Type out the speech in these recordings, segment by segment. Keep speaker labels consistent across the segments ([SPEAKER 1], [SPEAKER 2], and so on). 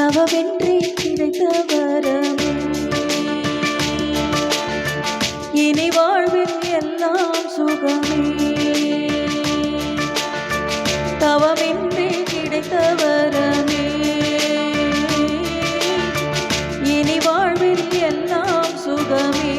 [SPEAKER 1] தவமின்றி கிடைத்த வரமே இனி வாழ்வில் எல்லாம் சுகமே தவமின்றி கிடைத்த வரமே இனி வாழ்வில் எல்லாம் சுகமே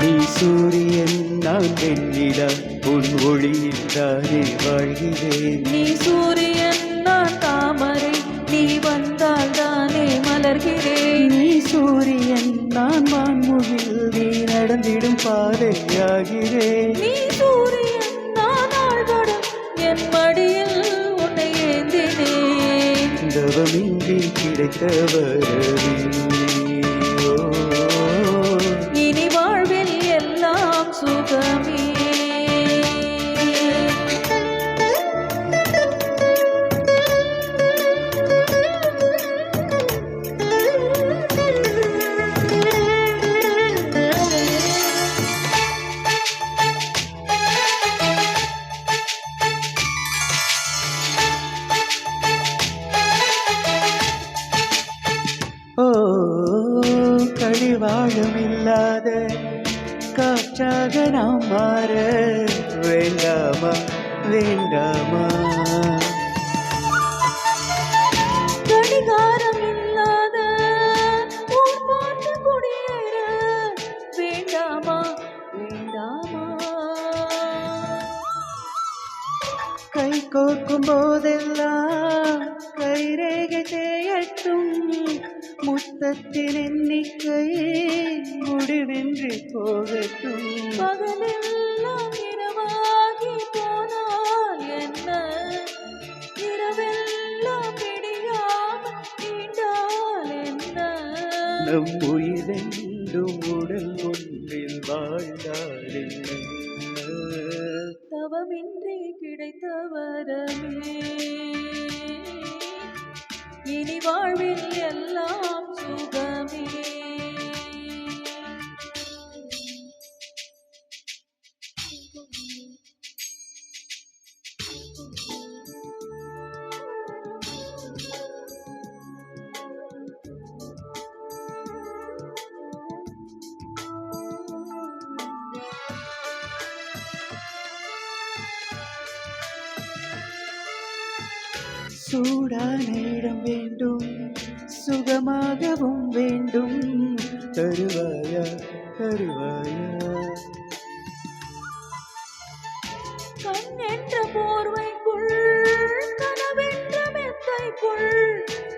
[SPEAKER 2] நீ சூரியன் நான் வெண்ணிலா உன் ஒளியில் தானே வாழ்கிறேன்
[SPEAKER 1] நீ சூரியன் நான் தாமரை நீ வந்தால் தானே மலர்கிறேன்
[SPEAKER 2] நீ சூரியன் நான் வான்முகில் நீ நடந்திடும் பாதையாகிறேன்
[SPEAKER 1] நீ சூரியன் நான் ஆழ்கடல் என் மடியில் உன்னை ஏந்தினேன்
[SPEAKER 2] தவமின்றி கிடைத்த வரமே
[SPEAKER 1] இனி வாழ்வில் எல்லாம் சுகமே
[SPEAKER 2] ஓ கழிவாழமில்லாத காற்றாக நாம் மாற வேண்டாமா வேண்டாமா
[SPEAKER 1] கடிகாரம் இல்லாத ஊர் பார்த்து குடியேற வேண்டாமா வேண்டாமா
[SPEAKER 2] கை கோர்க்கும் போதெல்லாம் கைரேகை தேயட்டும் முத்தத்தின் எண்ணிக்கை முடிவின்றி போகட்டும்
[SPEAKER 1] பகலெல்லாம் இரவாகி போனால் என்ன இரவெல்லாம் விடியாமல் நீண்டால் என்ன
[SPEAKER 2] நம் உயிரெண்டும் உடல் ஒன்றில் வாழ்ந்தால் என்ன
[SPEAKER 1] தவமின்றி கிடைத்த வரமே இனி வாழ்வில் எல்லாம் சுகமே
[SPEAKER 2] சூடான இடம் வேண்டும் சுகமாகவும் வேண்டும் தருவாயா தருவாயா
[SPEAKER 1] கண் என்ற போர்வைக்குள் கனவென்ற மெத்தைக்குள்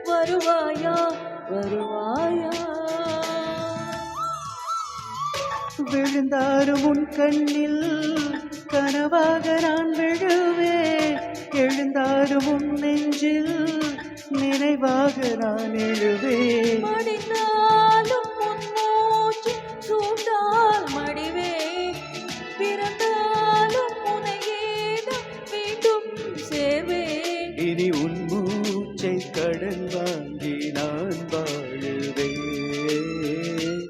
[SPEAKER 1] வருவாயா வருவாயா
[SPEAKER 2] விழுந்தாரும் உன் கண்ணில் கனவாக நான் விழுவேன் எழுந்தாரும் உன் நெஞ்சில் நினைவாக நான் எழுவேன்
[SPEAKER 1] மடிந்தாலும் உன் மூச்சு சூடால் மடிவே பிறந்தாலும் உனையேதான் மீண்டும் சேர்வேன்
[SPEAKER 2] இனி உன் மூச்சை கடன் வாங்கி நான் வாழுவேன்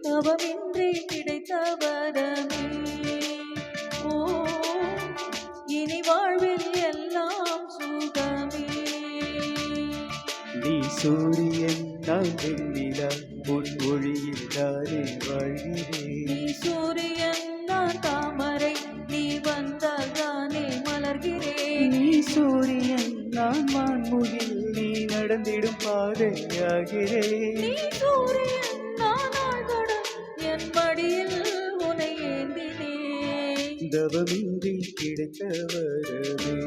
[SPEAKER 1] தவமின்றி கிடைத்த வரமே ஓ இனி வாழ்வில் எல்லாம் சுகமே
[SPEAKER 2] நீ சூரியன் நான் வெண்ணிலா உன் ஒளியில் தானே வாழ்கிறேன்
[SPEAKER 1] நீ சூரியன் நான் தாமரை நீ வந்தால் தானே மலர்கிறேன்
[SPEAKER 2] நீ சூரியன் நான் வான்முகில் நீ நடந்திடும் பாதையாகிறேன்
[SPEAKER 1] நீ சூரியன் நான் ஆழ்கடல் என் மடியில் உன்னை ஏந்தினேன்
[SPEAKER 2] தவமின்றி கிடைத்த வரமே